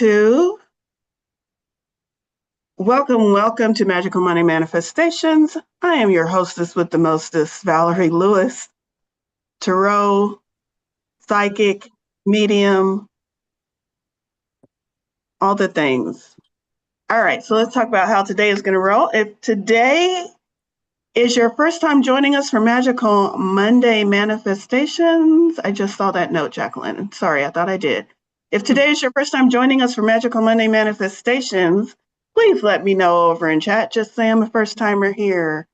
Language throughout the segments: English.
YouTube. Welcome to Magical Money Manifestations. I am your hostess with the mostest, Valorie Lewis, tarot, psychic, medium, all the things. All right, so let's talk about how today is going to roll. If today is your first time joining us for Magical Monday Manifestations, I just saw that note, Jacqueline. Sorry, I thought I did. If today is your first time joining us for Magical Monday Manifestations, please let me know over in chat. Just say I'm a first timer here.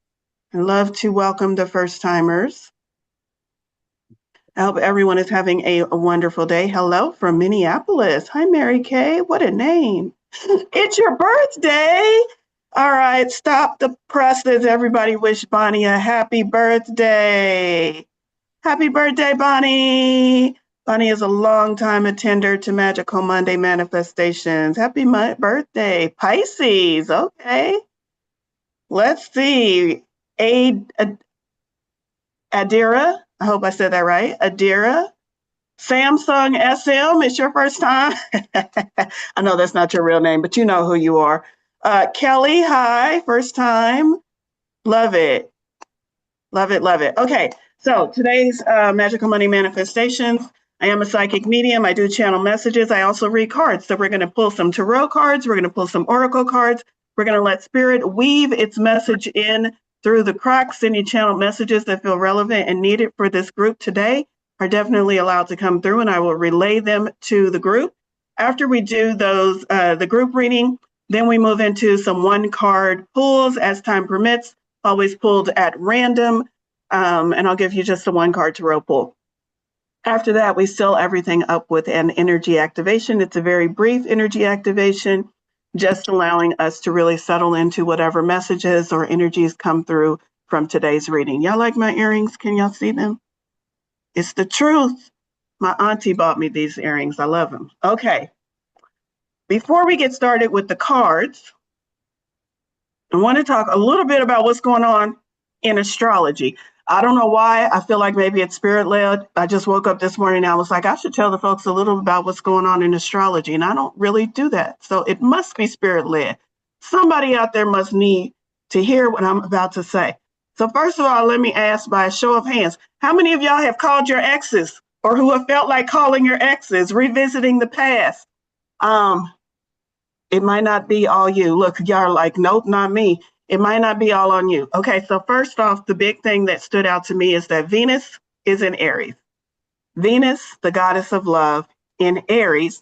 I love to welcome the first timers. I hope everyone is having a wonderful day. Hello from Minneapolis. Hi, Mary Kay. What a name. It's your birthday. All right, stop the presses. Everybody wish Bonnie a happy birthday. Happy birthday, Bonnie. Bonnie is a long-time attender to Magical Monday Manifestations. Happy birthday, Pisces. Okay. Let's see. Adira, I hope I said that right. Adira. Samsung SM, it's your first time. I know that's not your real name, but you know who you are. Kelly, hi, first time. Love it. Love it, love it. Okay, so today's Magical Money Manifestations. I am a psychic medium. I do channel messages. I also read cards. So we're going to pull some tarot cards. We're going to pull some oracle cards. We're going to let Spirit weave its message in through the cracks. Any channel messages that feel relevant and needed for this group today are definitely allowed to come through, and I will relay them to the group. After we do those, the group reading, then we move into some one-card pulls as time permits, always pulled at random, and I'll give you just a one-card tarot pull. After that, we seal everything up with an energy activation. It's a very brief energy activation, just allowing us to really settle into whatever messages or energies come through from today's reading. Y'all like my earrings? Can y'all see them? It's the truth. My auntie bought me these earrings. I love them. Okay. Before we get started with the cards, I want to talk a little bit about what's going on in astrology. I don't know why. I feel like maybe it's spirit-led. I just woke up this morning and I was like, I should tell the folks a little about what's going on in astrology. And I don't really do that. So it must be spirit-led. Somebody out there must need to hear what I'm about to say. So first of all, let me ask by a show of hands, how many of y'all have called your exes or who have felt like calling your exes, revisiting the past? It might not be all you. Look, y'all are like, nope, not me. It might not be all on you. Okay, so first off, the big thing that stood out to me is that Venus is in Aries. Venus, the goddess of love, in Aries,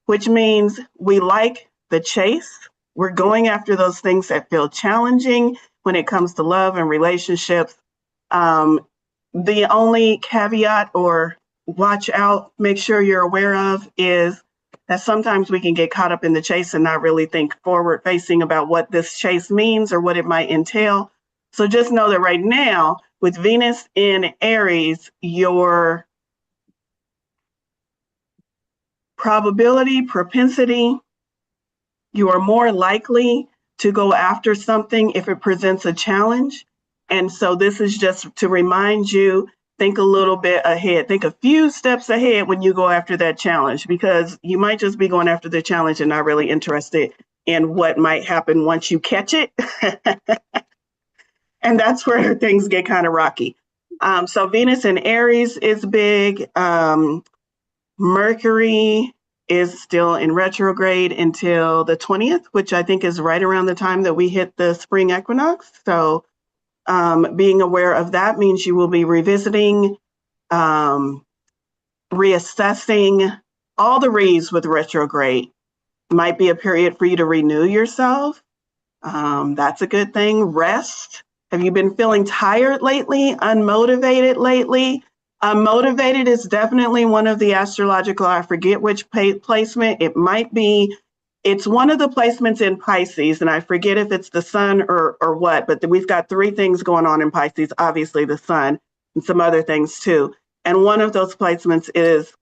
which means we like the chase. We're going after those things that feel challenging when it comes to love and relationships. The only caveat or watch out, make sure you're aware of is that sometimes we can get caught up in the chase and not really think forward facing about what this chase means or what it might entail. So just know that right now with Venus in Aries, your propensity, you are more likely to go after something if it presents a challenge. And so this is just to remind you, think a little bit ahead, think a few steps ahead when you go after that challenge, because you might just be going after the challenge and not really interested in what might happen once you catch it. And that's where things get kind of rocky. So Venus in Aries is big. Mercury is still in retrograde until the 20th, which I think is right around the time that we hit the spring equinox. So being aware of that means you will be revisiting, reassessing all the reads with retrograde. Might be a period for you to renew yourself. That's a good thing. Rest. Have you been feeling tired lately? Unmotivated lately? Motivated is definitely one of the astrological, I forget which placement. It might be, it's one of the placements in Pisces, and I forget if it's the sun or what, but we've got three things going on in Pisces, obviously the sun and some other things too. And one of those placements is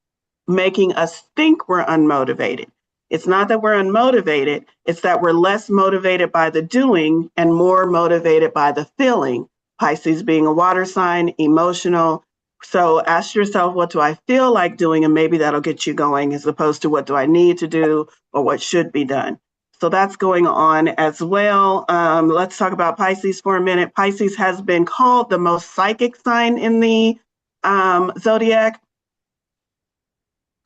making us think we're unmotivated. It's not that we're unmotivated, it's that we're less motivated by the doing and more motivated by the feeling. Pisces being a water sign, emotional, So ask yourself, what do I feel like doing? And maybe that'll get you going, as opposed to what do I need to do or what should be done. So that's going on as well. Let's talk about Pisces for a minute. Pisces has been called the most psychic sign in the zodiac.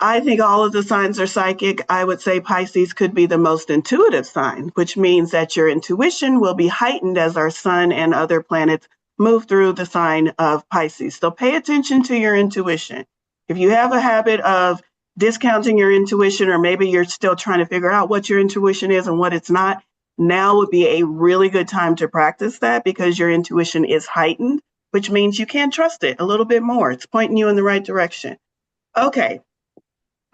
I think all of the signs are psychic. I would say Pisces could be the most intuitive sign, which means that your intuition will be heightened as our sun and other planets move through the sign of Pisces. So pay attention to your intuition. If you have a habit of discounting your intuition, or maybe you're still trying to figure out what your intuition is and what it's not, now would be a really good time to practice that, because your intuition is heightened, which means you can trust it a little bit more. It's pointing you in the right direction. Okay.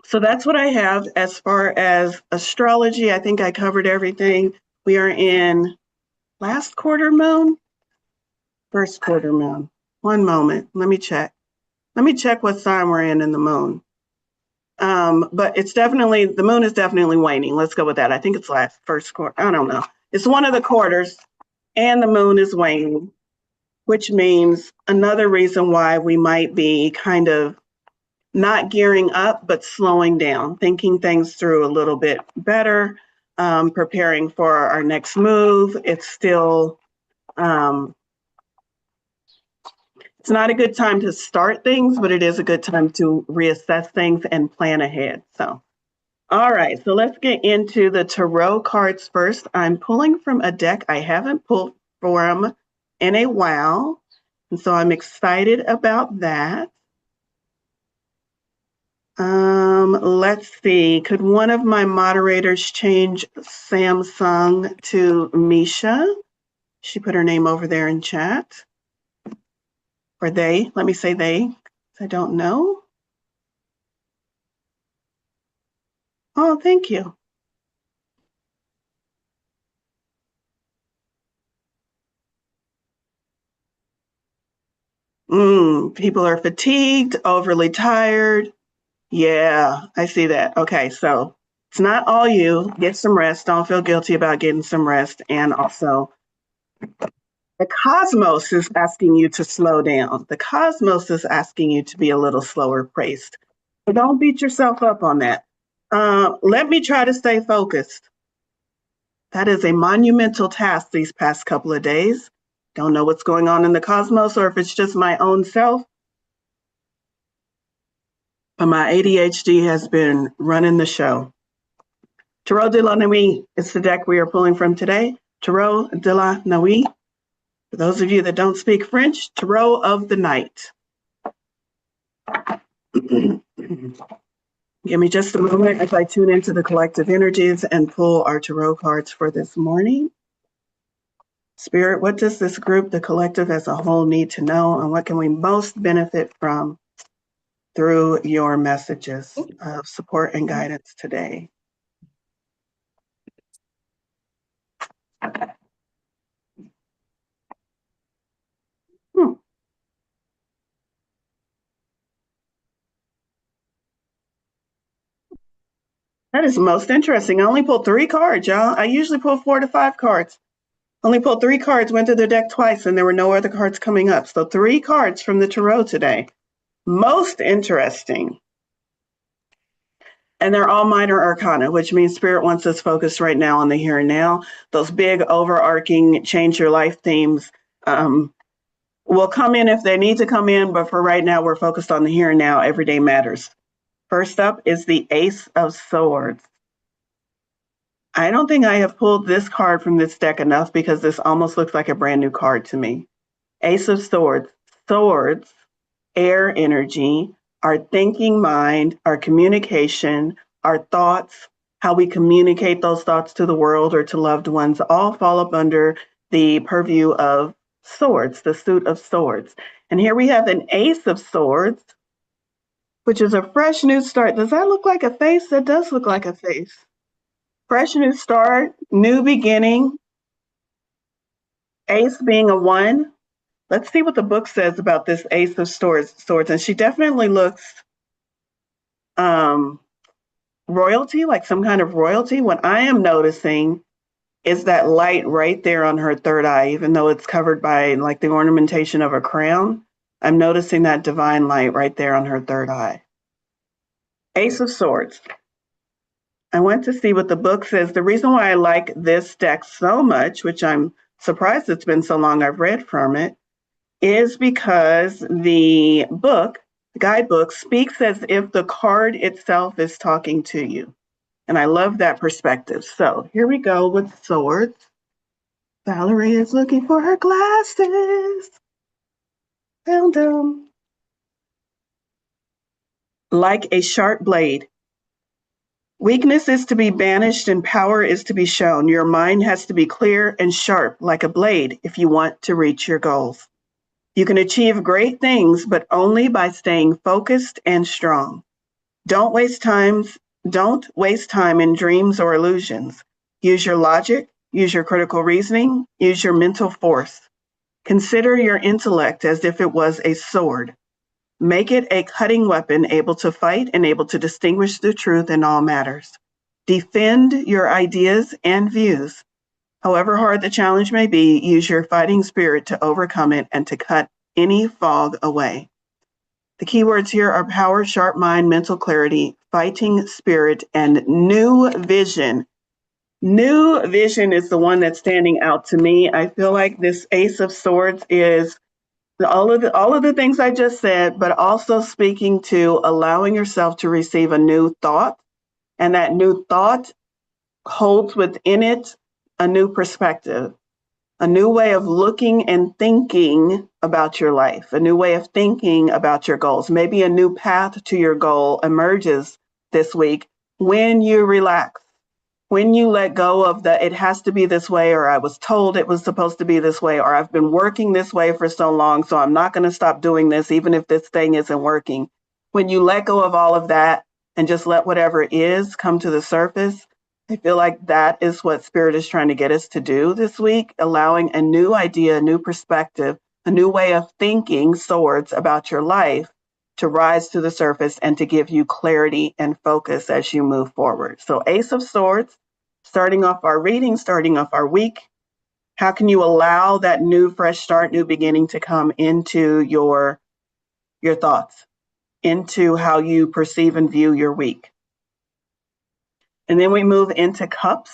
So that's what I have as far as astrology. I think I covered everything. We are in last quarter moon, first quarter moon. One moment. Let me check. Let me check what sign we're in the moon. But it's definitely, the moon is definitely waning. Let's go with that. I think it's first quarter. I don't know. It's one of the quarters, and the moon is waning, which means another reason why we might be kind of not gearing up, but slowing down, thinking things through a little bit better, preparing for our next move. It's still, it's not a good time to start things, but it is a good time to reassess things and plan ahead. So, all right, so let's get into the tarot cards first. I'm pulling from a deck I haven't pulled from in a while, and so I'm excited about that. Let's see. Could one of my moderators change Samsung to Misha? She put her name over there in chat. Or they. Let me say they. I don't know. Oh, thank you. People are fatigued, overly tired. Yeah, I see that. Okay, so it's not all you. Get some rest. Don't feel guilty about getting some rest. And also, the cosmos is asking you to slow down. The cosmos is asking you to be a little slower paced. So don't beat yourself up on that. Let me try to stay focused. That is a monumental task these past couple of days. Don't know what's going on in the cosmos, or if it's just my own self. But my ADHD has been running the show. Tarot de la Nuit is the deck we are pulling from today. Tarot de la Nuit. For those of you that don't speak French, Tarot of the Night. Give me just a moment as I tune into the collective energies and pull our tarot cards for this morning. Spirit, what does this group, the collective as a whole, need to know, and what can we most benefit from through your messages of support and guidance today? That is most interesting. I only pulled 3 cards, y'all. I usually pull 4 to 5 cards. Only pulled 3 cards, went through the deck twice, and there were no other cards coming up. So 3 cards from the tarot today. Most interesting. And they're all minor arcana, which means Spirit wants us focused right now on the here and now. Those big overarching change your life themes will come in if they need to come in, but for right now, we're focused on the here and now. Everyday matters. First up is the Ace of Swords. I don't think I have pulled this card from this deck enough, because this almost looks like a brand new card to me. Ace of Swords. Swords, air energy, our thinking mind, our communication, our thoughts, how we communicate those thoughts to the world or to loved ones, all fall up under the purview of swords, the suit of swords. And here we have an Ace of Swords, which is a fresh new start. Does that look like a face? That does look like a face. Fresh new start, new beginning. Ace being a 1. Let's see what the book says about this Ace of Swords. And she definitely looks royalty, like some kind of royalty. What I am noticing is that light right there on her third eye, even though it's covered by like the ornamentation of a crown. I'm noticing that divine light right there on her third eye. Ace of Swords. I went to see what the book says. The reason why I like this deck so much, which I'm surprised it's been so long I've read from it, is because the book, the guidebook, speaks as if the card itself is talking to you. And I love that perspective. So here we go with swords. Valorie is looking for her glasses. Found them. Like a sharp blade. Weakness is to be banished and power is to be shown. Your mind has to be clear and sharp like a blade if you want to reach your goals. You can achieve great things, but only by staying focused and strong. Don't waste time in dreams or illusions. Use your logic, use your critical reasoning, use your mental force. Consider your intellect as if it was a sword. Make it a cutting weapon able to fight and able to distinguish the truth in all matters. Defend your ideas and views. However hard the challenge may be, use your fighting spirit to overcome it and to cut any fog away. The keywords here are power, sharp mind, mental clarity, fighting spirit, and new vision. New vision is the one that's standing out to me. I feel like this Ace of Swords is all of the things I just said, but also speaking to allowing yourself to receive a new thought, and that new thought holds within it a new perspective, a new way of looking and thinking about your life, a new way of thinking about your goals. Maybe a new path to your goal emerges this week when you relax, when you let go of the, it has to be this way, or I was told it was supposed to be this way, or I've been working this way for so long, so I'm not going to stop doing this, even if this thing isn't working. When you let go of all of that and just let whatever is come to the surface, I feel like that is what Spirit is trying to get us to do this week, allowing a new idea, a new perspective, a new way of thinking, swords, about your life to rise to the surface and to give you clarity and focus as you move forward. So Ace of Swords, starting off our reading, starting off our week. How can you allow that new fresh start, new beginning to come into your thoughts, into how you perceive and view your week? And then we move into cups.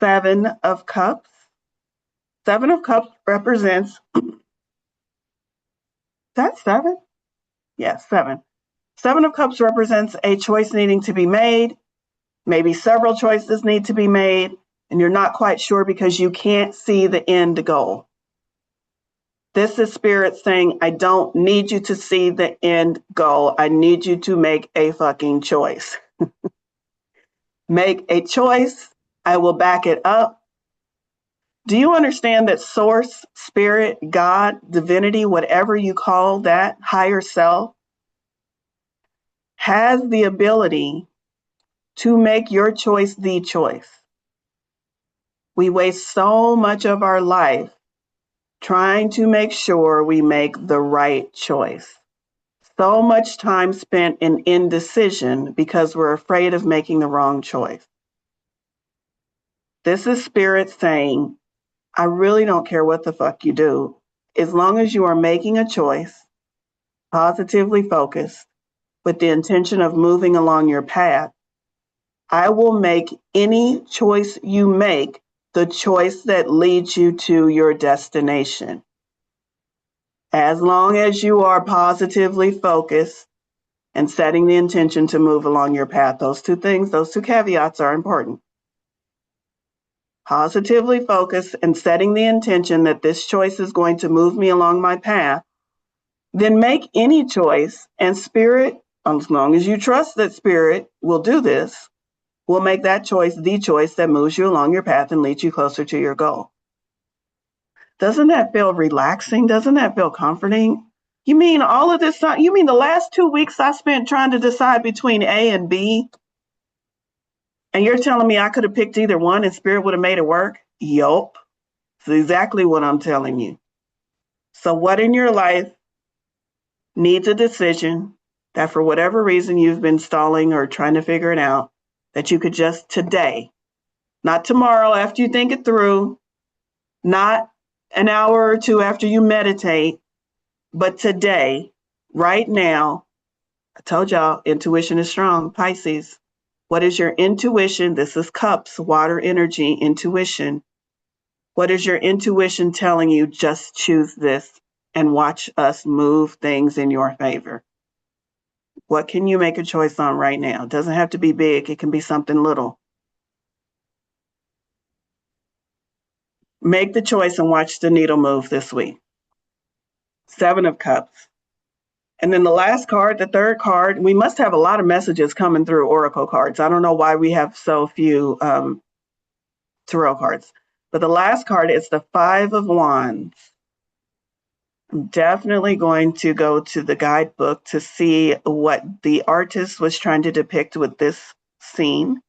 7 of Cups. 7 of Cups represents, that's 7? Yes, 7. 7 of Cups represents a choice needing to be made. Maybe several choices need to be made, and you're not quite sure because you can't see the end goal. This is Spirit saying, I don't need you to see the end goal. I need you to make a fucking choice. Make a choice. I will back it up. Do you understand that source, spirit, God, divinity, whatever you call that, higher self, has the ability to make your choice the choice? We waste so much of our life trying to make sure we make the right choice. So much time spent in indecision because we're afraid of making the wrong choice. This is Spirit saying, I really don't care what the fuck you do. As long as you are making a choice, positively focused, with the intention of moving along your path, I will make any choice you make the choice that leads you to your destination. As long as you are positively focused and setting the intention to move along your path, those two things, those two caveats are important. Positively focused and setting the intention that this choice is going to move me along my path, then make any choice, and Spirit, as long as you trust that Spirit will do this, will make that choice the choice that moves you along your path and leads you closer to your goal. Doesn't that feel relaxing? Doesn't that feel comforting? You mean all of this time? You mean the last 2 weeks I spent trying to decide between A and B? And you're telling me I could have picked either one and Spirit would have made it work? Yup. That's exactly what I'm telling you. So what in your life needs a decision that for whatever reason you've been stalling or trying to figure it out, that you could just today, not tomorrow after you think it through, not an hour or two after you meditate, But today, right now, I told y'all intuition is strong. Pisces, what is your intuition? This is cups, water energy, intuition. What is your intuition telling you? Just choose this and watch us move things in your favor. What can you make a choice on right now? It doesn't have to be big. It can be something little. Make the choice and watch the needle move this week. 7 of Cups. And then the last card, the third card, we must have a lot of messages coming through Oracle cards. I don't know why we have so few tarot cards. But the last card is the 5 of Wands. I'm definitely going to go to the guidebook to see what the artist was trying to depict with this scene.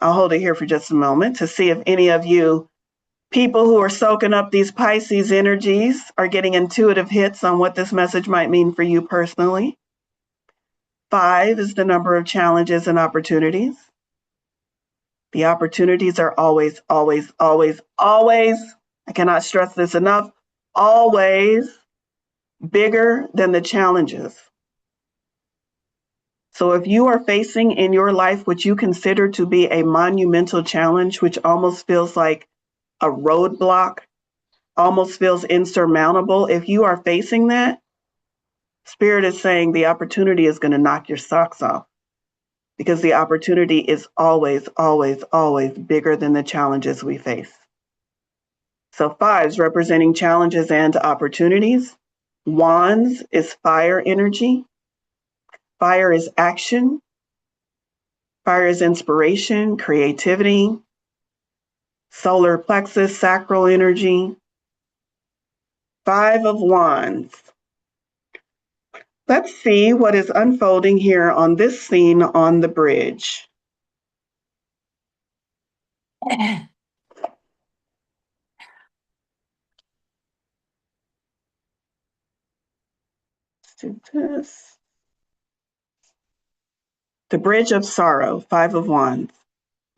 I'll hold it here for just a moment to see if any of you people who are soaking up these Pisces energies are getting intuitive hits on what this message might mean for you personally. 5 is the number of challenges and opportunities. The opportunities are always, always, always, always, I cannot stress this enough, always bigger than the challenges. So if you are facing in your life what you consider to be a monumental challenge, which almost feels like a roadblock, almost feels insurmountable, if you are facing that, Spirit is saying the opportunity is going to knock your socks off, because the opportunity is always, always, always bigger than the challenges we face. So 5s representing challenges and opportunities. Wands is fire energy. Fire is action. Fire is inspiration, creativity. Solar plexus, sacral energy. 5 of Wands. Let's see what is unfolding here on this scene on the bridge. Let's do this. The bridge of sorrow, 5 of Wands.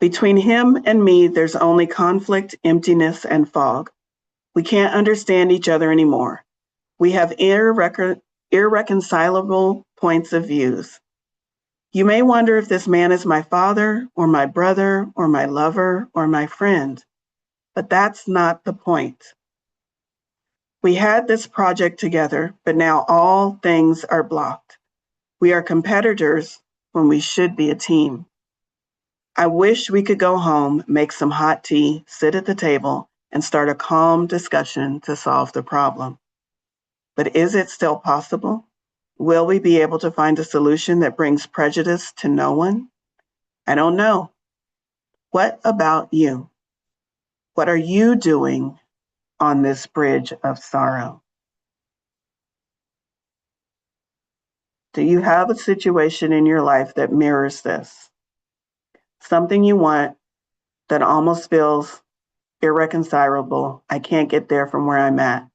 Between him and me, there's only conflict, emptiness, and fog. We can't understand each other anymore. We have irreconcilable points of views. You may wonder if this man is my father, or my brother, or my lover, or my friend, but that's not the point. We had this project together, but now all things are blocked. We are competitors when we should be a team. I wish we could go home, make some hot tea, sit at the table, and start a calm discussion to solve the problem. But is it still possible? Will we be able to find a solution that brings prejudice to no one? I don't know. What about you? What are you doing on this bridge of sorrow? Do you have a situation in your life that mirrors this? Something you want that almost feels irreconcilable. I can't get there from where I'm at.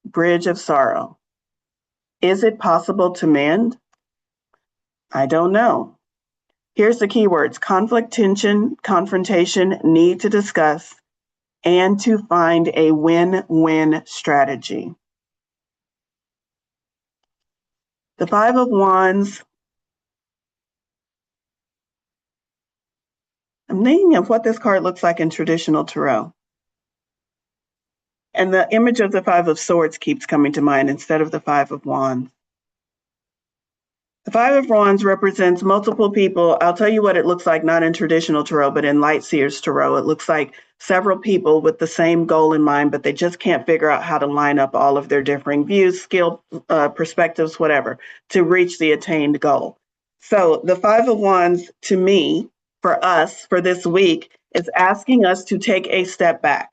Bridge of sorrow. Is it possible to mend? I don't know. Here's the keywords: conflict, tension, confrontation, need to discuss, and to find a win-win strategy. The 5 of Wands. I'm thinking of what this card looks like in traditional tarot. And the image of the 5 of Swords keeps coming to mind instead of the 5 of Wands. The 5 of Wands represents multiple people. I'll tell you what it looks like, not in traditional tarot, but in Light Seers tarot. It looks like several people with the same goal in mind, but they just can't figure out how to line up all of their differing views, skill, perspectives, whatever, to reach the attained goal. So the 5 of Wands, to me, for us, for this week, is asking us to take a step back.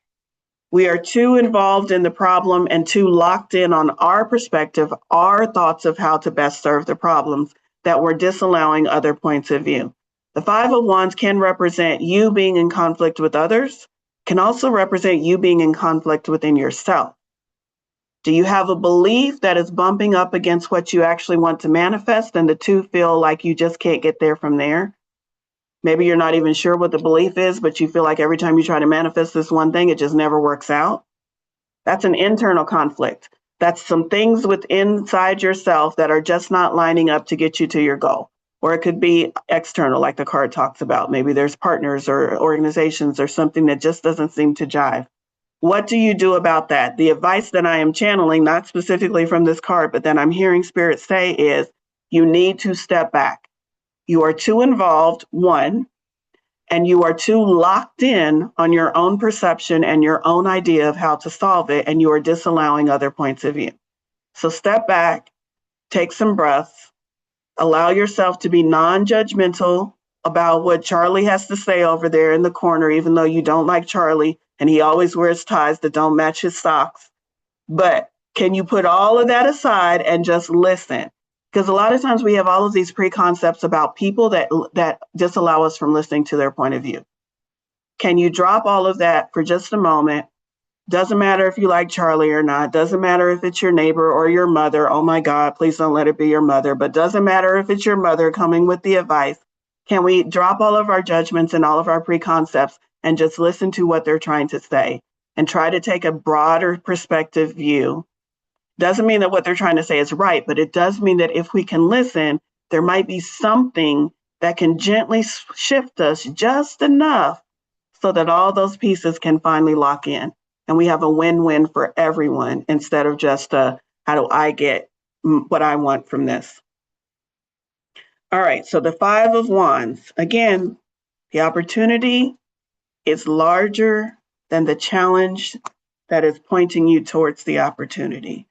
We are too involved in the problem and too locked in on our perspective, our thoughts of how to best serve the problems, that we're disallowing other points of view. The 5 of Wands can represent you being in conflict with others, can also represent you being in conflict within yourself. Do you have a belief that is bumping up against what you actually want to manifest, and the two feel like you just can't get there from there? Maybe you're not even sure what the belief is, but you feel like every time you try to manifest this one thing, it just never works out. That's an internal conflict. That's some things within inside yourself that are just not lining up to get you to your goal. Or it could be external, like the card talks about. Maybe there's partners or organizations or something that just doesn't seem to jive. What do you do about that? The advice that I am channeling, not specifically from this card, but that I'm hearing Spirit say is you need to step back. You are too involved, one, and you are too locked in on your own perception and your own idea of how to solve it, and you are disallowing other points of view. So step back, take some breaths, allow yourself to be non-judgmental about what Charlie has to say over there in the corner, even though you don't like Charlie and he always wears ties that don't match his socks. But can you put all of that aside and just listen? Because a lot of times we have all of these preconcepts about people that disallow us from listening to their point of view. Can you drop all of that for just a moment? Doesn't matter if you like Charlie or not. Doesn't matter if it's your neighbor or your mother. Oh my God, please don't let it be your mother. But doesn't matter if it's your mother coming with the advice. Can we drop all of our judgments and all of our preconcepts and just listen to what they're trying to say and try to take a broader perspective view? Doesn't mean that what they're trying to say is right, but it does mean that if we can listen, there might be something that can gently shift us just enough so that all those pieces can finally lock in. And we have a win-win for everyone instead of just how do I get what I want from this? All right, so the Five of Wands. Again, the opportunity is larger than the challenge that is pointing you towards the opportunity.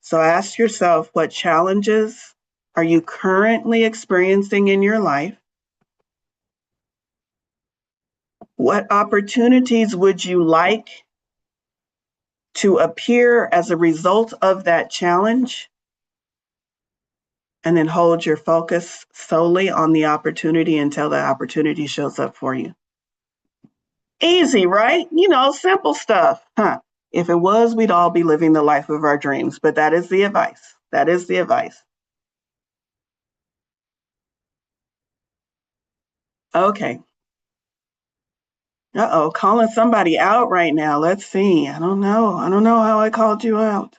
So ask yourself, what challenges are you currently experiencing in your life? What opportunities would you like to appear as a result of that challenge? And then hold your focus solely on the opportunity until the opportunity shows up for you. Easy, right? Simple stuff, huh? If it was, we'd all be living the life of our dreams, but that is the advice. That is the advice. Okay. Uh-oh, calling somebody out right now. Let's see. I don't know how I called you out.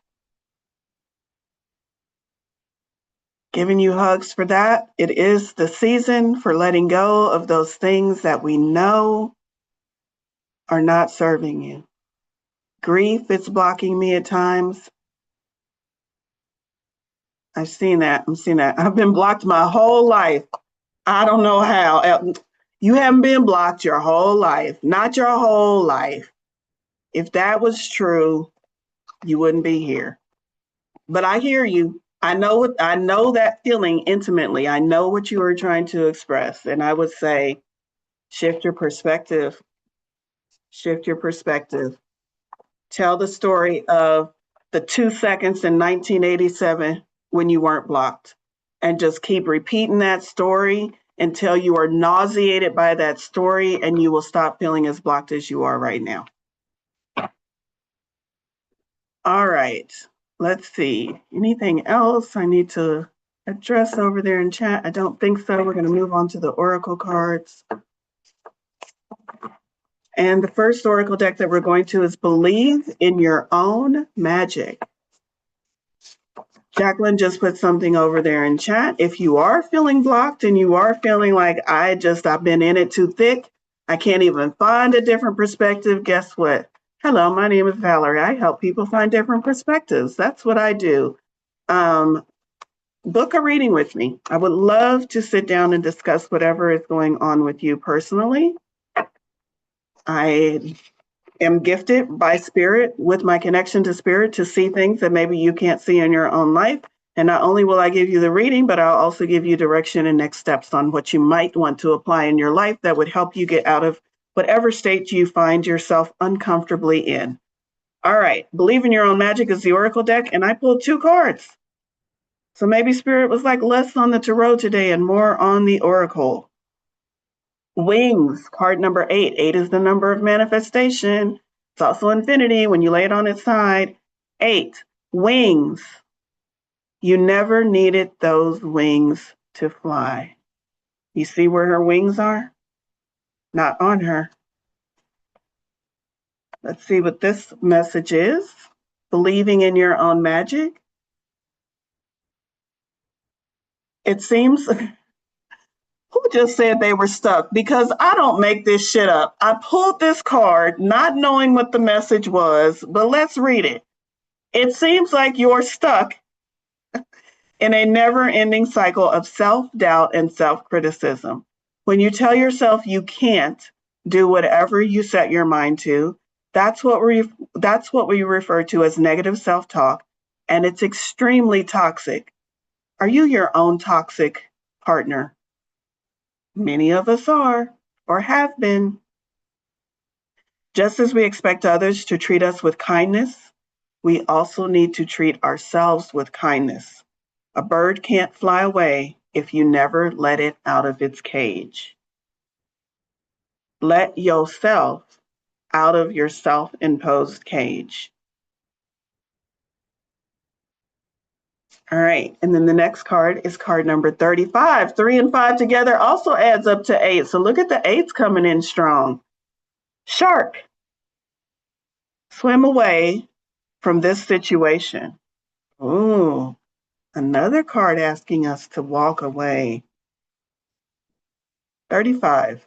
Giving you hugs for that. It is the season for letting go of those things that we know are not serving you. Grief is blocking me at times. I'm seeing that. I've been blocked my whole life. I don't know how. You haven't been blocked your whole life. Not your whole life. If that was true, you wouldn't be here. But I hear you. I know that feeling intimately. I know what you are trying to express. And I would say, shift your perspective. Shift your perspective. Tell the story of the 2 seconds in 1987 when you weren't blocked. And just keep repeating that story until you are nauseated by that story and you will stop feeling as blocked as you are right now. All right. Let's see. Anything else I need to address over there in chat? I don't think so. We're going to move on to the oracle cards. And the first oracle deck that we're going to is Believe in Your Own Magic. Jacqueline just put something over there in chat. If you are feeling blocked and you are feeling like I've been in it too thick, I can't even find a different perspective, guess what? Hello, my name is Valorie. I help people find different perspectives. That's what I do. Book a reading with me. I would love to sit down and discuss whatever is going on with you personally. I am gifted by spirit with my connection to spirit to see things that maybe you can't see in your own life. And not only will I give you the reading, but I'll also give you direction and next steps on what you might want to apply in your life that would help you get out of whatever state you find yourself uncomfortably in. All right, Believe in Your Own Magic is the oracle deck, and I pulled 2 cards. So maybe spirit was like less on the tarot today and more on the oracle. Wings, card number 8. 8 is the number of manifestation. It's also infinity when you lay it on its side. 8, wings. You never needed those wings to fly. You see where her wings are? Not on her. Let's see what this message is. Believing in your own magic? It seems, who just said they were stuck? Because I don't make this shit up. I pulled this card not knowing what the message was, but let's read it. It seems like you're stuck in a never ending cycle of self doubt and self criticism. When you tell yourself you can't do whatever you set your mind to, that's what we refer to as negative self talk, and it's extremely toxic. Are you your own toxic partner? Many of us are or have been. Just as we expect others to treat us with kindness, we also need to treat ourselves with kindness. A bird can't fly away if you never let it out of its cage. Let yourself out of your self-imposed cage. All right, and then the next card is card number 35. 3 and 5 together also adds up to 8. So look at the 8s coming in strong. Shark, swim away from this situation. Ooh, another card asking us to walk away. 35.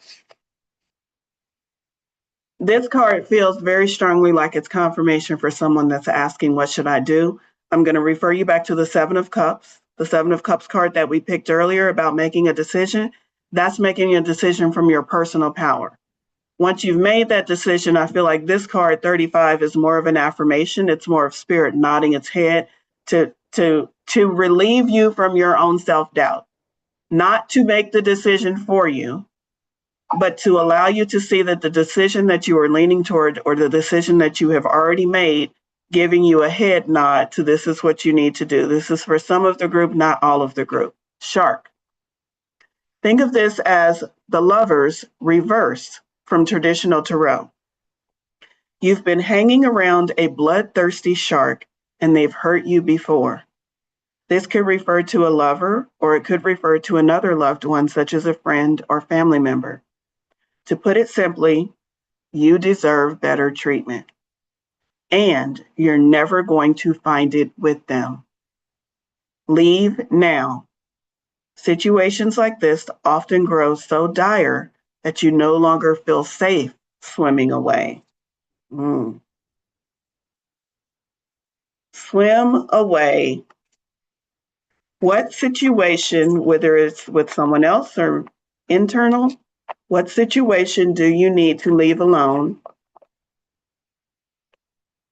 This card feels very strongly like it's confirmation for someone that's asking, what should I do? I'm going to refer you back to the Seven of Cups. The Seven of Cups card that we picked earlier about making a decision. That's making a decision from your personal power. Once you've made that decision, I feel like this card 35 is more of an affirmation. It's more of spirit nodding its head to relieve you from your own self-doubt, not to make the decision for you, but to allow you to see that the decision that you are leaning toward or the decision that you have already made, giving you a head nod to this is what you need to do. This is for some of the group, not all of the group. Shark. Think of this as the Lovers reverse from traditional tarot. You've been hanging around a bloodthirsty shark and they've hurt you before. This could refer to a lover or it could refer to another loved one, such as a friend or family member. To put it simply, you deserve better treatment. And you're never going to find it with them. Leave now. Situations like this often grow so dire that you no longer feel safe swimming away. Swim away. What situation, whether it's with someone else or internal, what situation do you need to leave alone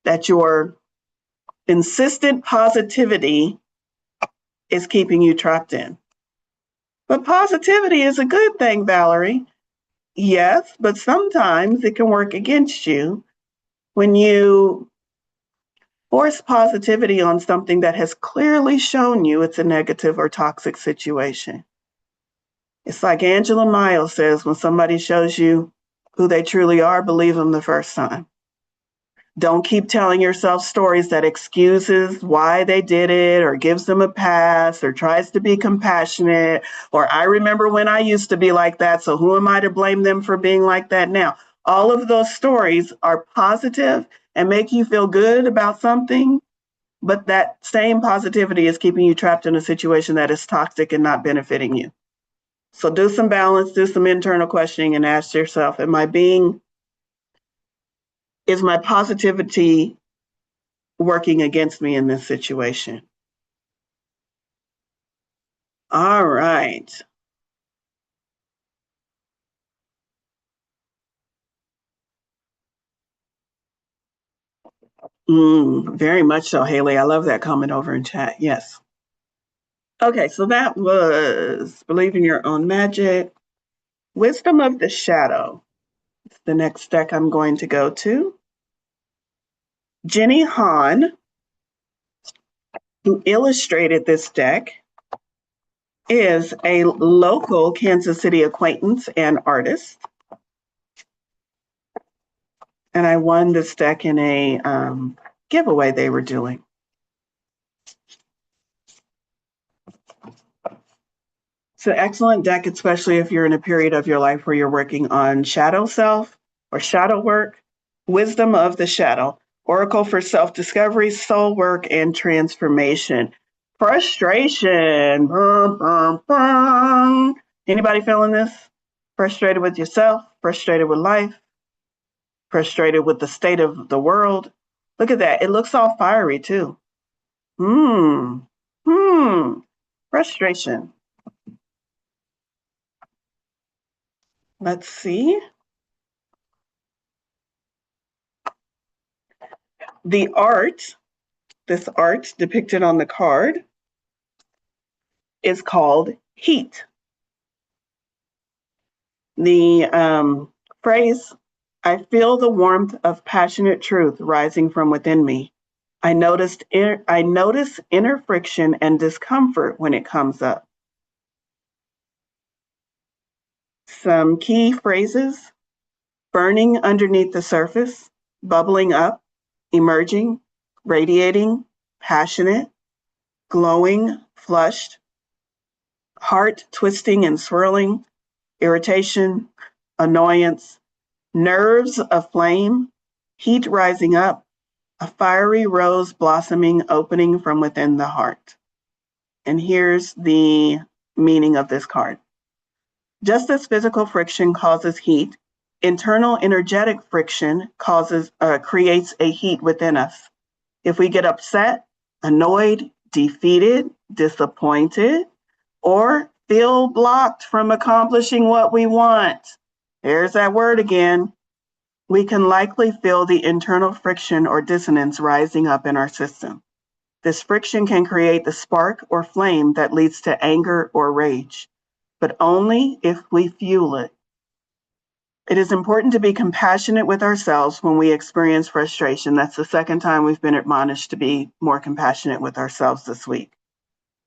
that your insistent positivity is keeping you trapped in? But positivity is a good thing, Valorie. Yes, but sometimes it can work against you when you force positivity on something that has clearly shown you it's a negative or toxic situation. It's like Angela Miles says, when somebody shows you who they truly are, believe them the first time. Don't keep telling yourself stories that excuses why they did it or gives them a pass or tries to be compassionate or I remember when I used to be like that, so who am I to blame them for being like that now? All of those stories are positive and make you feel good about something, but that same positivity is keeping you trapped in a situation that is toxic and not benefiting you. So do some balance, do some internal questioning and ask yourself, is my positivity working against me in this situation? All right. Very much so, Haley. I love that comment over in chat. Yes. Okay, so that was Believe in Your Own Magic. Wisdom of the Shadow. It's the next deck I'm going to go to. Jenny Han, who illustrated this deck, is a local Kansas City acquaintance and artist. And I won this deck in a giveaway they were doing. It's an excellent deck, especially if you're in a period of your life where you're working on shadow self or shadow work. Wisdom of the Shadow. Oracle for self-discovery, soul work, and transformation. Frustration. Bum, bum, bum. Anybody feeling this? Frustrated with yourself, frustrated with life, frustrated with the state of the world. Look at that. It looks all fiery too. Hmm. Hmm. Frustration. Let's see. The art, this art depicted on the card, is called heat. The phrase, I feel the warmth of passionate truth rising from within me. I notice inner friction and discomfort when it comes up. Some key phrases, burning underneath the surface, bubbling up, emerging, radiating, passionate, glowing, flushed, heart twisting and swirling, irritation, annoyance, nerves aflame, heat rising up, a fiery rose blossoming, opening from within the heart. And here's the meaning of this card. Just as physical friction causes heat, internal energetic friction creates a heat within us. If we get upset, annoyed, defeated, disappointed, or feel blocked from accomplishing what we want, there's that word again, we can likely feel the internal friction or dissonance rising up in our system. This friction can create the spark or flame that leads to anger or rage, but only if we fuel it. It is important to be compassionate with ourselves when we experience frustration. That's the second time we've been admonished to be more compassionate with ourselves this week.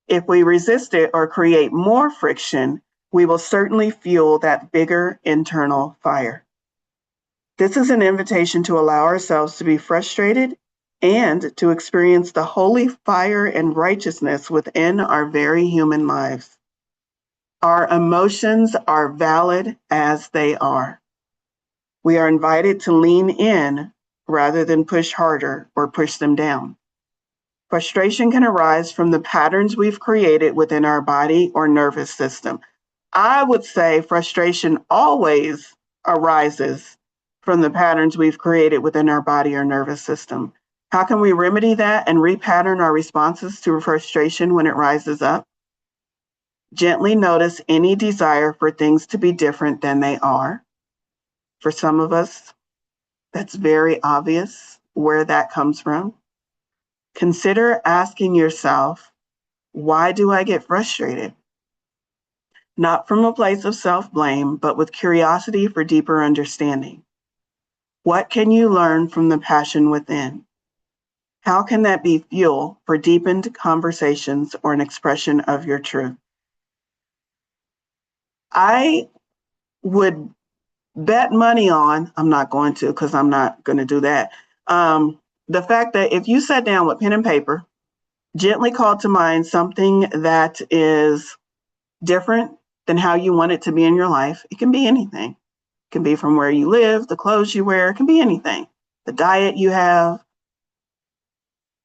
If we resist it or create more friction, we will certainly fuel that bigger internal fire. This is an invitation to allow ourselves to be frustrated and to experience the holy fire and righteousness within our very human lives. Our emotions are valid as they are. We are invited to lean in rather than push harder or push them down. Frustration can arise from the patterns we've created within our body or nervous system. I would say frustration always arises from the patterns we've created within our body or nervous system. How can we remedy that and repattern our responses to frustration when it rises up? Gently notice any desire for things to be different than they are. For some of us, that's very obvious where that comes from. Consider asking yourself, why do I get frustrated? Not from a place of self-blame, but with curiosity for deeper understanding. What can you learn from the passion within? How can that be fuel for deepened conversations or an expression of your truth? I would bet money on, I'm not going to because I'm not going to do that, the fact that if you sat down with pen and paper, gently called to mind something that is different than how you want it to be in your life, it can be anything. It can be from where you live, the clothes you wear, it can be anything. The diet you have,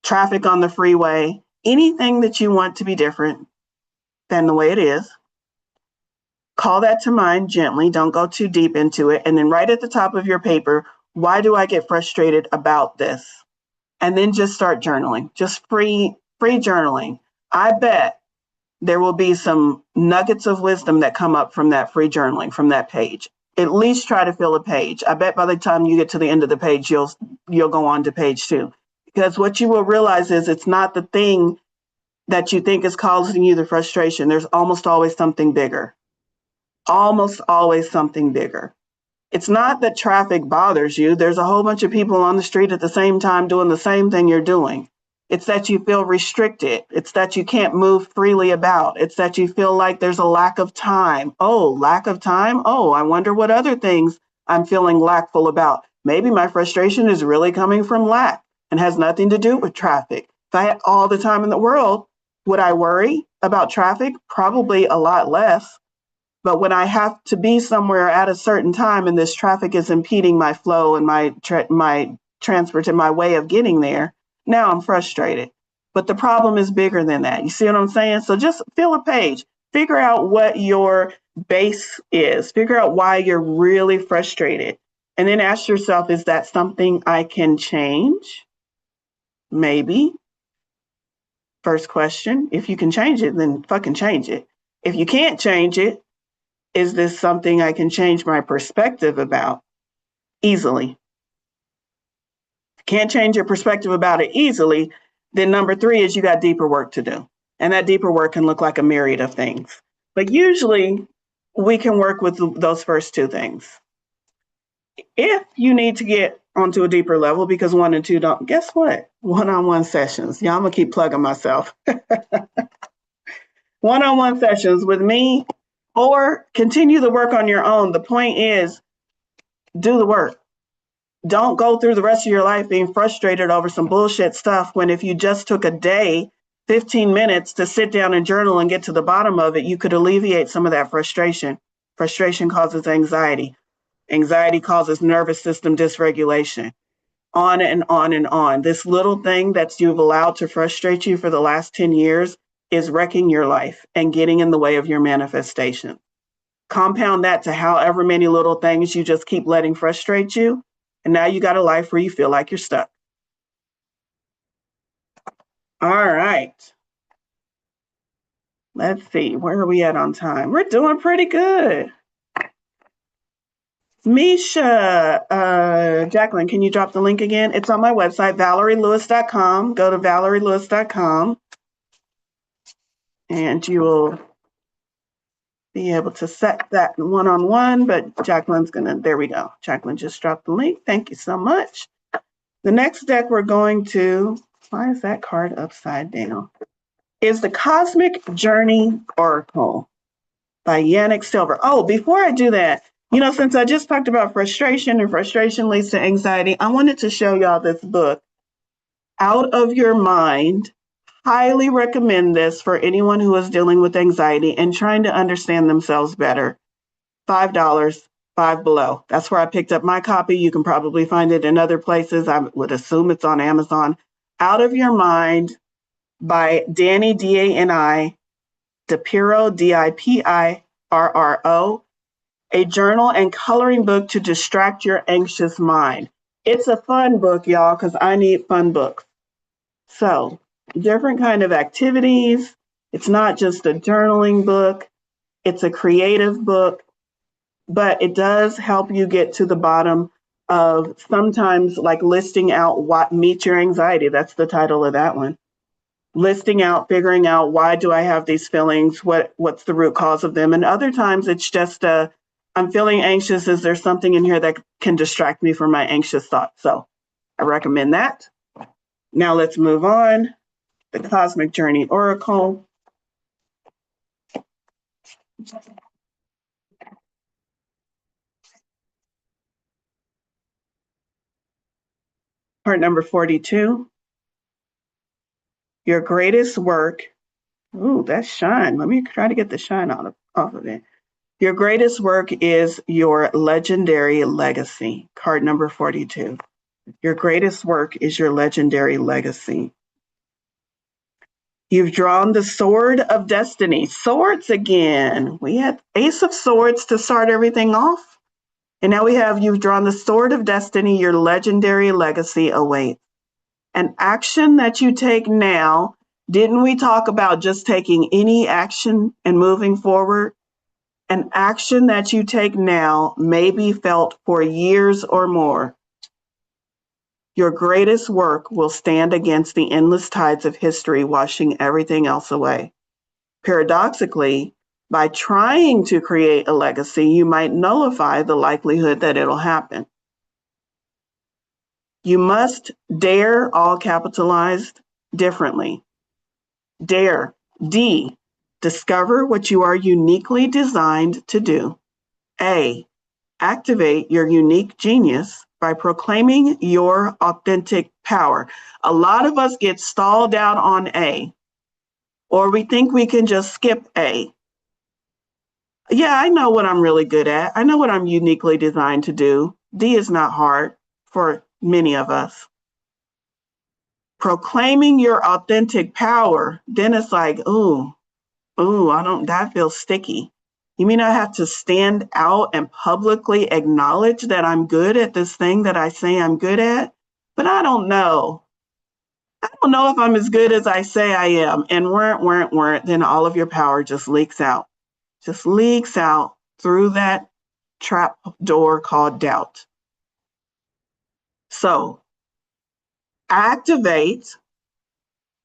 traffic on the freeway, anything that you want to be different than the way it is. Call that to mind gently, don't go too deep into it. And then write at the top of your paper, why do I get frustrated about this? And then just start journaling, just free journaling. I bet there will be some nuggets of wisdom that come up from that free journaling, from that page. At least try to fill a page. I bet by the time you get to the end of the page, you'll go on to page 2. Because what you will realize is it's not the thing that you think is causing you the frustration. There's almost always something bigger. Almost always something bigger. It's not that traffic bothers you. There's a whole bunch of people on the street at the same time doing the same thing you're doing. It's that you feel restricted. It's that you can't move freely about. It's that you feel like there's a lack of time. Oh, lack of time? Oh, I wonder what other things I'm feeling lackful about. Maybe my frustration is really coming from lack and has nothing to do with traffic. If I had all the time in the world, would I worry about traffic? Probably a lot less. But when I have to be somewhere at a certain time and this traffic is impeding my flow and my transported, my way of getting there. Now I'm frustrated. But the problem is bigger than that. You see what I'm saying? So just fill a page. Figure out what your base is. Figure out why you're really frustrated. And then ask yourself, is that something I can change? Maybe. First question. If you can change it, then fucking change it. If you can't change it, is this something I can change my perspective about easily? Can't change your perspective about it easily, then number 3 is you got deeper work to do. And that deeper work can look like a myriad of things. But usually we can work with those first 2 things. If you need to get onto a deeper level, because 1 and 2 don't, guess what? One-on-one sessions. Yeah, I'm gonna keep plugging myself. One-on-one sessions with me, or continue the work on your own. The point is, do the work. Don't go through the rest of your life being frustrated over some bullshit stuff when if you just took a day, 15 minutes to sit down and journal and get to the bottom of it, you could alleviate some of that frustration. Frustration causes anxiety. Anxiety causes nervous system dysregulation. On and on and on. This little thing that you've allowed to frustrate you for the last 10 years is wrecking your life and getting in the way of your manifestation. Compound that to however many little things you just keep letting frustrate you. And now you got a life where you feel like you're stuck. All right. Let's see. Where are we at on time? We're doing pretty good. Misha, Jacqueline, can you drop the link again? It's on my website, valorielewis.com. Go to valorielewis.com and you will be able to set that one-on-one, but Jacqueline's there we go. Jacqueline just dropped the link. Thank you so much. The next deck we're going to, why is that card upside down? Is the Cosmic Journey Oracle by Yannick Silver. Oh, before I do that, since I just talked about frustration and frustration leads to anxiety, I wanted to show y'all this book, Out of Your Mind. Highly recommend this for anyone who is dealing with anxiety and trying to understand themselves better. $5, Five Below. That's where I picked up my copy. You can probably find it in other places. I would assume it's on Amazon. Out of Your Mind by Danny, D-A-N-I, DiPiro, D-I-P-I-R-R-O, a journal and coloring book to distract your anxious mind. It's a fun book, y'all, because I need fun books. So, different kind of activities. It's not just a journaling book. It's a creative book, but it does help you get to the bottom of sometimes like listing out what meets your anxiety. That's the title of that one. Listing out, figuring out why do I have these feelings? What's the root cause of them? And other times it's just I'm feeling anxious. Is there something in here that can distract me from my anxious thoughts? So I recommend that. Now let's move on. The Cosmic Journey Oracle. Part number 42. Your greatest work. Ooh, that's shine. Let me try to get the shine off of it. Your greatest work is your legendary legacy. Card number 42. Your greatest work is your legendary legacy. You've drawn the Sword of Destiny. Swords again. We had Ace of Swords to start everything off. And now you've drawn the Sword of Destiny. Your legendary legacy awaits. An action that you take now. Didn't we talk about just taking any action and moving forward? An action that you take now may be felt for years or more. Your greatest work will stand against the endless tides of history, washing everything else away. Paradoxically, by trying to create a legacy, you might nullify the likelihood that it'll happen. You must dare, all capitalized, differently. Dare, D, discover what you are uniquely designed to do. A, activate your unique genius by proclaiming your authentic power. A lot of us get stalled out on A, or we think we can just skip A. Yeah, I know what I'm really good at. I know what I'm uniquely designed to do. D is not hard for many of us. Proclaiming your authentic power, then it's like, ooh, that feels sticky. You mean I have to stand out and publicly acknowledge that I'm good at this thing that I say I'm good at? But I don't know. I don't know if I'm as good as I say I am. And weren't, then all of your power just leaks out. Just leaks out through that trap door called doubt. So activate.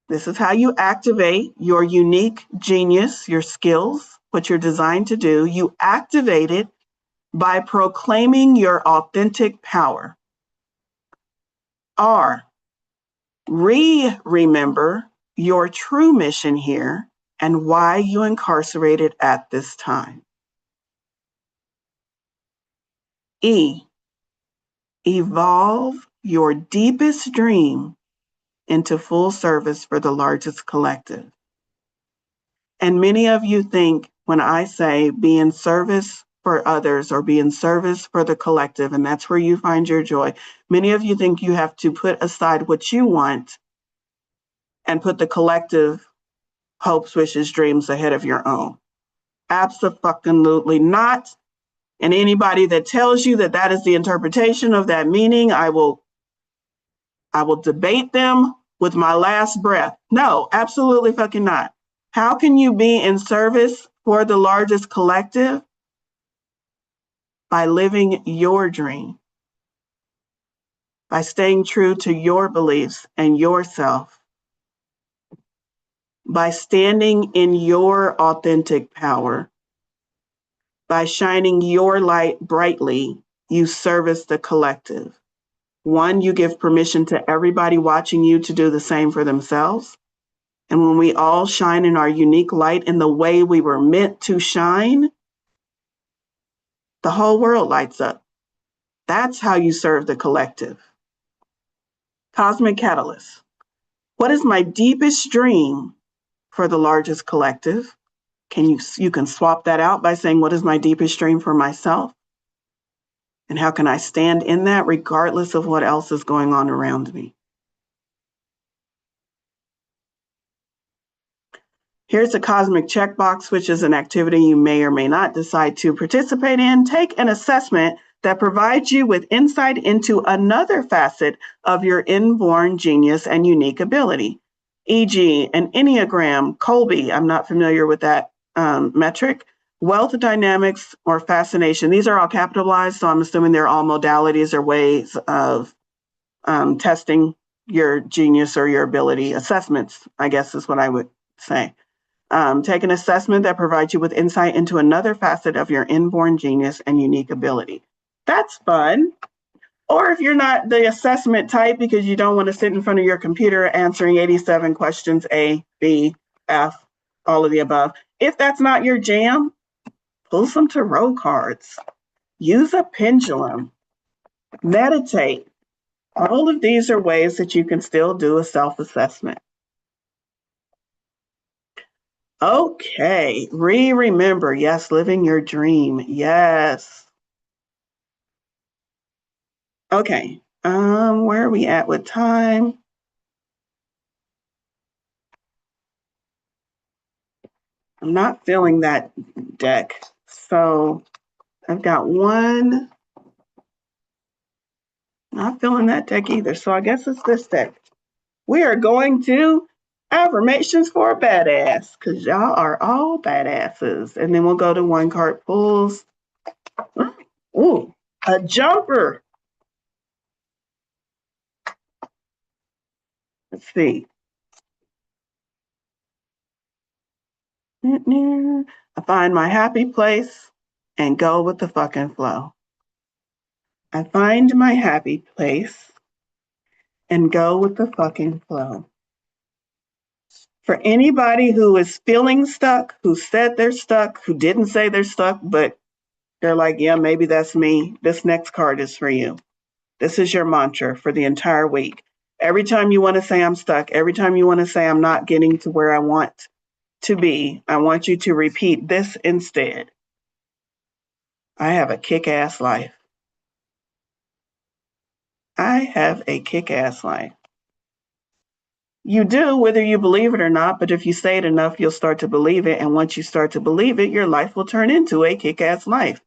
This is how you activate your unique genius, your skills, what you're designed to do. You activate it by proclaiming your authentic power. R, remember your true mission here and why you incarcerated at this time. E, evolve your deepest dream into full service for the largest collective. And many of you think when I say be in service for others or be in service for the collective, and that's where you find your joy, many of you think you have to put aside what you want and put the collective hopes, wishes, dreams ahead of your own. Abso-fucking-lutely not. And anybody that tells you that that is the interpretation of that meaning, I will debate them with my last breath. No, absolutely fucking not. How can you be in service for the largest collective? By living your dream, by staying true to your beliefs and yourself, by standing in your authentic power, by shining your light brightly, you service the collective. One, you give permission to everybody watching you to do the same for themselves. And when we all shine in our unique light in the way we were meant to shine, the whole world lights up. That's how you serve the collective. Cosmic Catalyst. What is my deepest dream for the largest collective? You can swap that out by saying, what is my deepest dream for myself? And how can I stand in that regardless of what else is going on around me? Here's a cosmic checkbox, which is an activity you may or may not decide to participate in. Take an assessment that provides you with insight into another facet of your inborn genius and unique ability, e.g., an Enneagram, Colby, I'm not familiar with that metric, wealth dynamics, or fascination. These are all capitalized, so I'm assuming they're all modalities or ways of testing your genius or your ability. Assessments, I guess is what I would say. Take an assessment that provides you with insight into another facet of your inborn genius and unique ability. That's fun. Or if you're not the assessment type because you don't want to sit in front of your computer answering 87 questions, A, B, F, all of the above. If that's not your jam, pull some tarot cards. Use a pendulum. Meditate. All of these are ways that you can still do a self-assessment. Okay, remember, yes, living your dream, yes. Okay, where are we at with time? I'm not feeling that deck, so I've got one. Not feeling that deck either, so I guess it's this deck. We are going to affirmations for a badass, because y'all are all badasses. And then we'll go to one card pulls. Ooh, a jumper. Let's see. I find my happy place and go with the fucking flow. I find my happy place and go with the fucking flow. For anybody who is feeling stuck, who said they're stuck, who didn't say they're stuck, but they're like, yeah, maybe that's me, this next card is for you. This is your mantra for the entire week. Every time you want to say I'm stuck, every time you want to say I'm not getting to where I want to be, I want you to repeat this instead. I have a kick-ass life. I have a kick-ass life. You do, whether you believe it or not, but if you say it enough, you'll start to believe it. And once you start to believe it, your life will turn into a kick-ass life.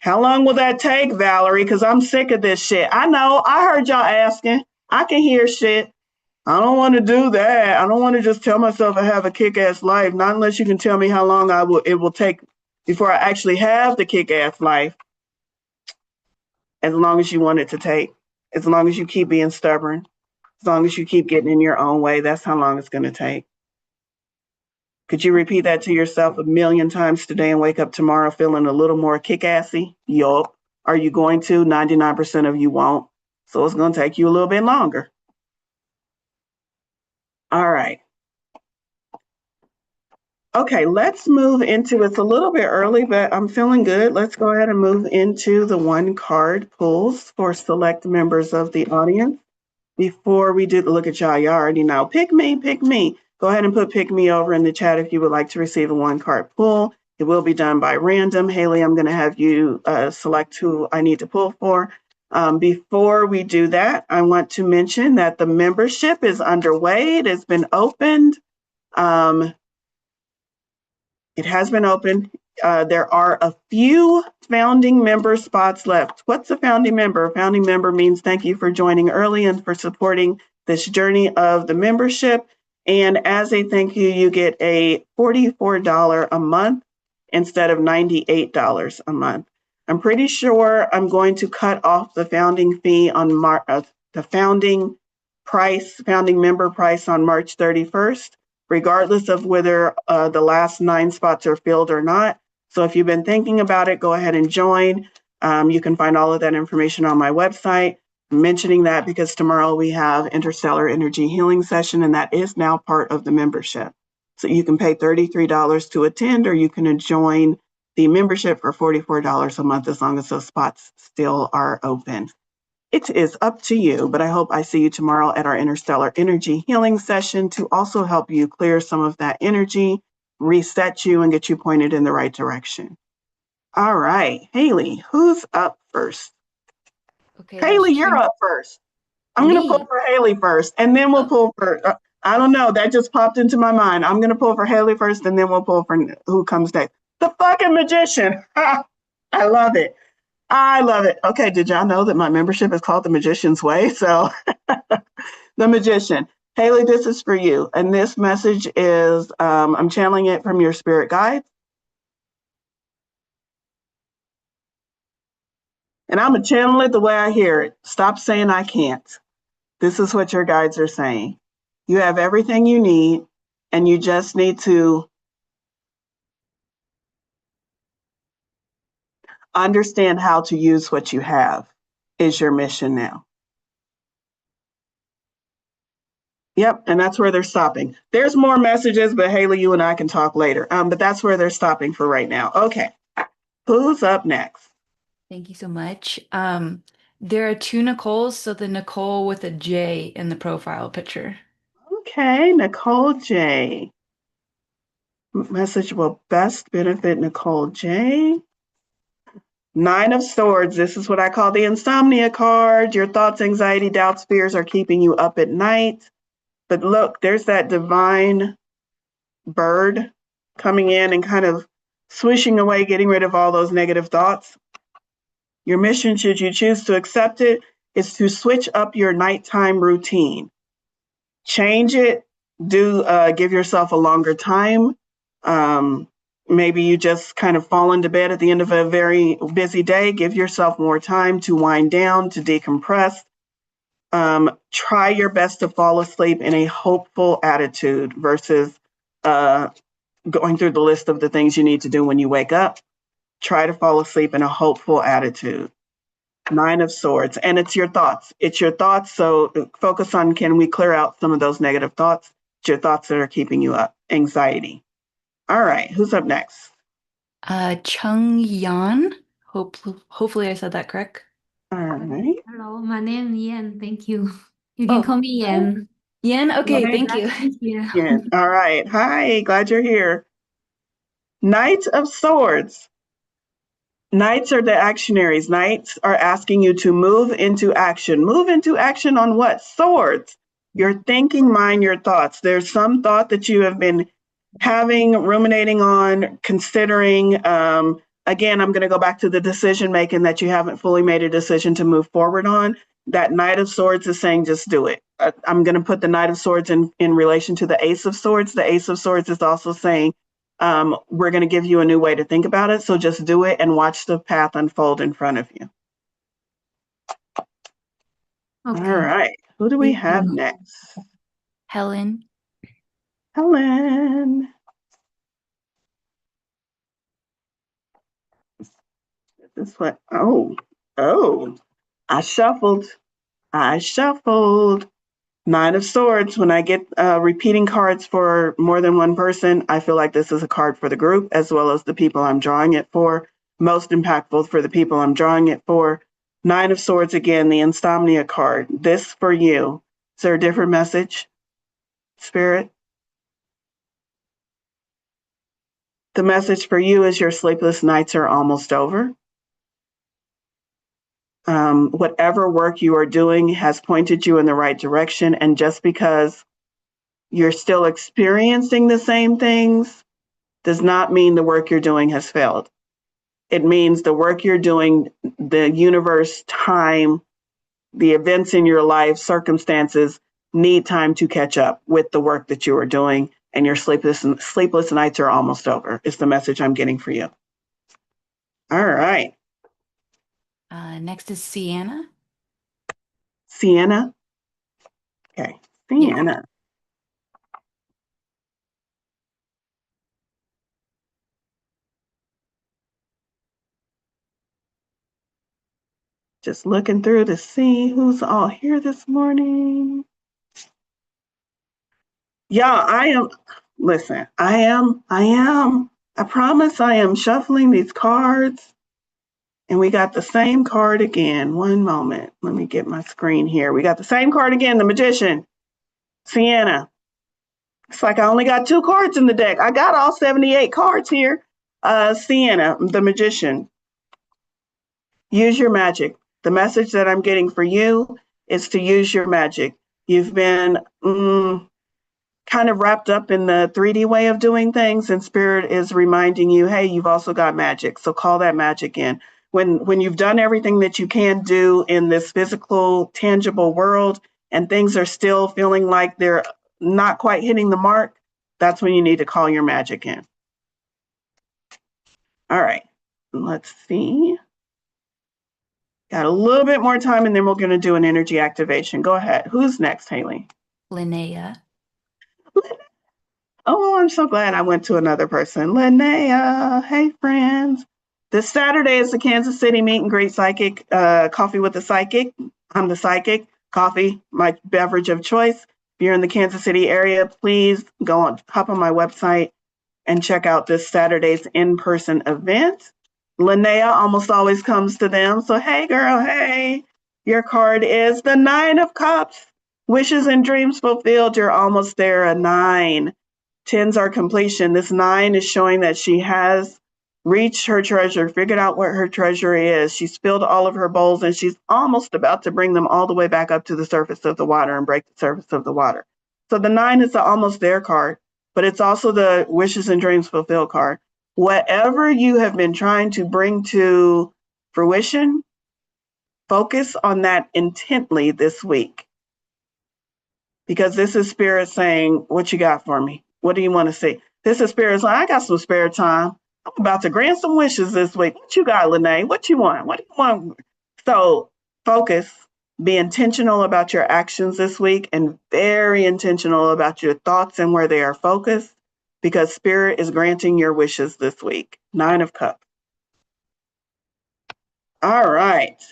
How long will that take, Valorie? Because I'm sick of this shit. I know. I heard y'all asking. I can hear shit. I don't want to do that. I don't want to just tell myself I have a kick-ass life. Not unless you can tell me how long it will take before I actually have the kick-ass life. As long as you want it to take. As long as you keep being stubborn. As long as you keep getting in your own way, that's how long it's going to take. Could you repeat that to yourself a million times today and wake up tomorrow feeling a little more kick-assy? Yup. Are you going to? 99% of you won't. So it's going to take you a little bit longer. All right. Okay, let's move into, it's a little bit early, but I'm feeling good. Let's go ahead and move into the one card pulls for select members of the audience. Before we do look at y'all, y'all already know, pick me, pick me. Go ahead and put pick me over in the chat if you would like to receive a one card pull. It will be done by random. Haley, I'm going to have you select who I need to pull for. Before we do that, I want to mention that the membership is underway. It has been opened. It has been opened. There are a few founding member spots left. What's a founding member? A founding member means thank you for joining early and for supporting this journey of the membership. And as a thank you, you get a $44 a month instead of $98 a month. I'm pretty sure I'm going to cut off the founding fee on the founding member price on March 31st. Regardless of whether the last 9 spots are filled or not. So if you've been thinking about it, go ahead and join. You can find all of that information on my website. I'm mentioning that because tomorrow we have Interstellar Energy Healing Session, and that is now part of the membership. So you can pay $33 to attend, or you can join the membership for $44 a month as long as those spots still are open. It is up to you, but I hope I see you tomorrow at our Interstellar Energy Healing Session to also help you clear some of that energy, reset you, and get you pointed in the right direction. All right, Haley, who's up first? Okay, Haley, you're up first. I'm going to pull for Haley first, and then we'll pull for, I don't know, that just popped into my mind. I'm going to pull for Haley first, and then we'll pull for who comes next. The fucking magician. I love it. I love it. Okay, did y'all know that my membership is called The Magician's Way? So, The Magician. Haley, this is for you. And this message is, I'm channeling it from your spirit guides. And I'm going to channel it the way I hear it. Stop saying I can't. This is what your guides are saying. You have everything you need, and you just need to understand how to use what you have, is your mission now. Yep, and that's where they're stopping. There's more messages, but Haley, you and I can talk later. But that's where they're stopping for right now. Okay, who's up next? Thank you so much. There are 2 Nicoles, so the Nicole with a J in the profile picture. Okay, Nicole J. Message will best benefit Nicole J. 9 of Swords. This is what I call the insomnia card. Your thoughts, anxiety, doubts, fears are keeping you up at night. But look, there's that divine bird coming in and kind of swishing away, getting rid of all those negative thoughts. Your mission, should you choose to accept it, is to switch up your nighttime routine. Change it, give yourself a longer time. Maybe you just kind of fall into bed at the end of a very busy day. Give yourself more time to wind down, to decompress. Try your best to fall asleep in a hopeful attitude versus going through the list of the things you need to do when you wake up. Try to fall asleep in a hopeful attitude. 9 of Swords. And it's your thoughts. It's your thoughts. So focus on, can we clear out some of those negative thoughts? It's your thoughts that are keeping you up. Anxiety. All right. Who's up next? Chung Yan. Hopefully I said that correct. All right. Hello, my name is Yan. Thank you. You can call me Yan. Yan? Okay, Very thank glad you. to be here. Yeah. All right. Hi. Glad you're here. Knight of Swords. Knights are the actionaries. Knights are asking you to move into action. Move into action on what? Swords. Your thinking mind, your thoughts. There's some thought that you have been having, ruminating on, considering. Again, I'm going to go back to the decision making that you haven't fully made a decision to move forward on. That Knight of Swords is saying, just do it. I'm going to put the Knight of Swords in relation to the Ace of Swords. The Ace of Swords is also saying, we're going to give you a new way to think about it. So just do it and watch the path unfold in front of you. Okay. All right. Who do we Thank have you. next? Helen. Helen. This is what, oh, I shuffled. Nine of Swords. When I get repeating cards for more than one person, I feel like this is a card for the group as well as the people I'm drawing it for. Most impactful for the people I'm drawing it for. Nine of Swords, again, the insomnia card. This for you. Is there a different message, Spirit? The message for you is your sleepless nights are almost over. Whatever work you are doing has pointed you in the right direction. And just because you're still experiencing the same things does not mean the work you're doing has failed. It means the work you're doing, the universe, time, the events in your life, circumstances need time to catch up with the work that you are doing, and your sleepless nights are almost over. Is the message I'm getting for you. All right. Next is Sienna. Sienna. Okay. Sienna. Just looking through to see who's all here this morning. Yeah, I am. Listen, I am. I promise I am shuffling these cards. And we got the same card again. One moment. Let me get my screen here. We got the same card again, the Magician. Sienna. It's like I only got 2 cards in the deck. I got all 78 cards here. Sienna, the Magician. Use your magic. The message that I'm getting for you is to use your magic. You've been kind of wrapped up in the 3D way of doing things, and Spirit is reminding you, hey, you've also got magic. So call that magic in. When you've done everything that you can do in this physical, tangible world, and things are still feeling like they're not quite hitting the mark, that's when you need to call your magic in. All right, let's see. Got a little bit more time, and then we're going to do an energy activation. Go ahead. Who's next, Haley? Linnea. Oh, I'm so glad I went to another person. Linnea, hey friends. This Saturday is the Kansas City Meet and Greet Psychic, Coffee with the Psychic. I'm the psychic. Coffee, my beverage of choice. If you're in the Kansas City area, please hop on my website and check out this Saturday's in-person event. Linnea almost always comes to them. So, hey girl, hey. Your card is the 9 of Cups. Wishes and dreams fulfilled. You're almost there, a 9. 10s are completion. This 9 is showing that she has reached her treasure, figured out what her treasure is. She spilled all of her bowls and she's almost about to bring them all the way back up to the surface of the water and break the surface of the water. So the 9 is the almost there card, but it's also the wishes and dreams fulfilled card. Whatever you have been trying to bring to fruition, focus on that intently this week. Because this is Spirit saying, what you got for me? What do you want to see? This is Spirit saying, I got some spare time. I'm about to grant some wishes this week. What you got, Lene? What you want? What do you want? So focus, be intentional about your actions this week and very intentional about your thoughts and where they are focused, because Spirit is granting your wishes this week. 9 of Cups. All right.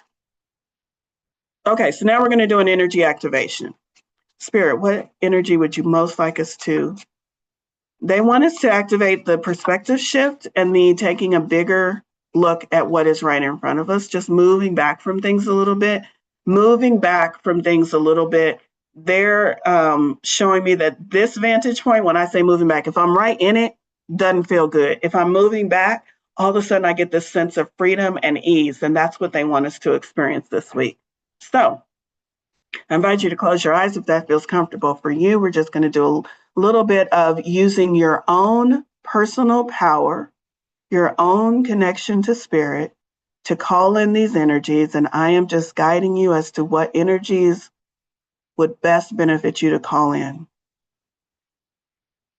Okay, so now we're going to do an energy activation. Spirit, what energy would you most like us to? They want us to activate the perspective shift and the taking a bigger look at what is right in front of us, just moving back from things a little bit, They're showing me that this vantage point, when I say moving back, if I'm right in it, doesn't feel good. If I'm moving back, all of a sudden I get this sense of freedom and ease, and that's what they want us to experience this week. So I invite you to close your eyes if that feels comfortable for you. We're just going to do a little bit of using your own personal power, your own connection to spirit to call in these energies. And I am just guiding you as to what energies would best benefit you to call in.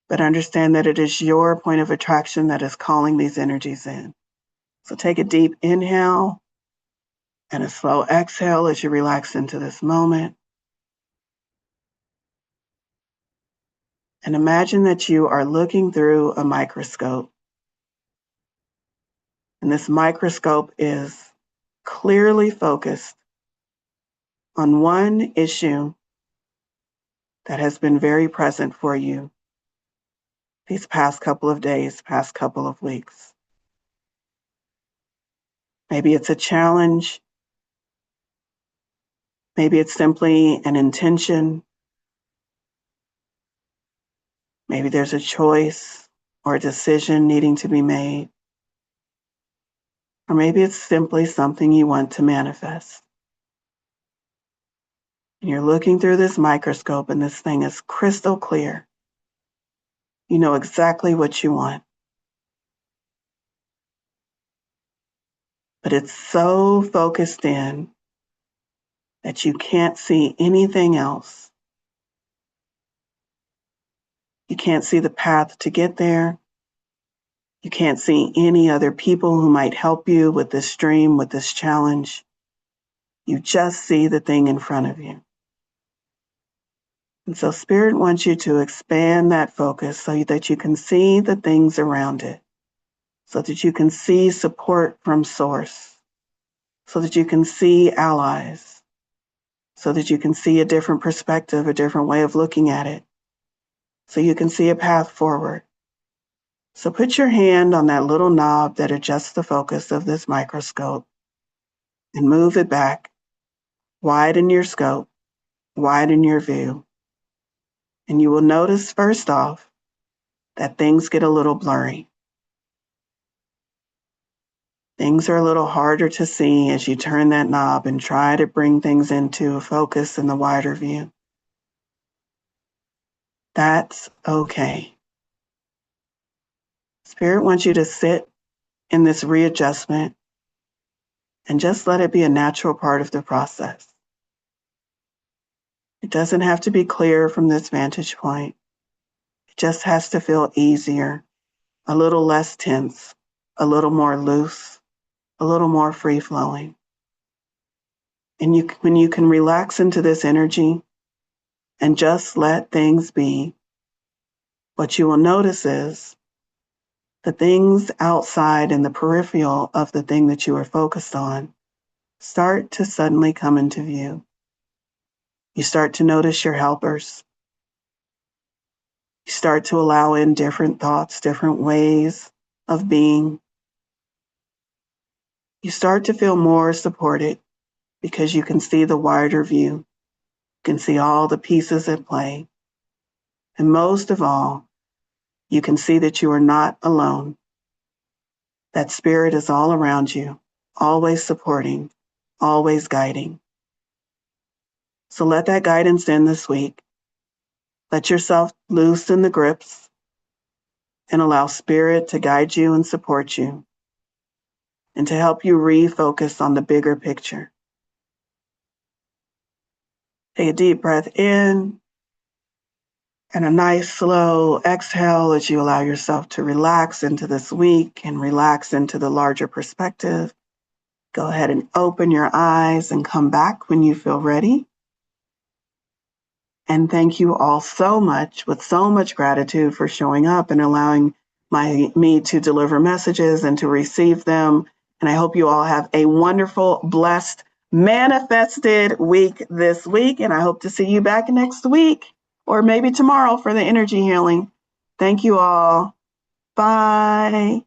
But understand that it is your point of attraction that is calling these energies in. So take a deep inhale and a slow exhale as you relax into this moment. And imagine that you are looking through a microscope. And this microscope is clearly focused on one issue that has been very present for you these past couple of days, past couple of weeks. Maybe it's a challenge. Maybe it's simply an intention. Maybe there's a choice or a decision needing to be made. Or maybe it's simply something you want to manifest. And you're looking through this microscope and this thing is crystal clear. You know exactly what you want. But it's so focused in that you can't see anything else. You can't see the path to get there. You can't see any other people who might help you with this dream, with this challenge. You just see the thing in front of you. And so Spirit wants you to expand that focus so that you can see the things around it, so that you can see support from Source, so that you can see allies, so that you can see a different perspective, a different way of looking at it, so you can see a path forward. So put your hand on that little knob that adjusts the focus of this microscope and move it back. Widen your scope, widen your view. And you will notice first off that things get a little blurry. Things are a little harder to see as you turn that knob and try to bring things into focus in the wider view. That's okay. Spirit wants you to sit in this readjustment and just let it be a natural part of the process. It doesn't have to be clear from this vantage point. It just has to feel easier, a little less tense, a little more loose, a little more free-flowing. And when you can relax into this energy and just let things be, what you will notice is the things outside in the peripheral of the thing that you are focused on start to suddenly come into view. You start to notice your helpers. You start to allow in different thoughts, different ways of being. You start to feel more supported because you can see the wider view. You can see all the pieces at play. And most of all, you can see that you are not alone. That Spirit is all around you, always supporting, always guiding. So let that guidance in this week. Let yourself loosen the grips and allow Spirit to guide you and support you and to help you refocus on the bigger picture. Take a deep breath in and a nice slow exhale as you allow yourself to relax into this week and relax into the larger perspective. Go ahead and open your eyes and come back when you feel ready. And thank you all so much, with so much gratitude, for showing up and allowing me to deliver messages and to receive them. And I hope you all have a wonderful, blessed, manifested week this week. And I hope to see you back next week or maybe tomorrow for the energy healing. Thank you all. Bye.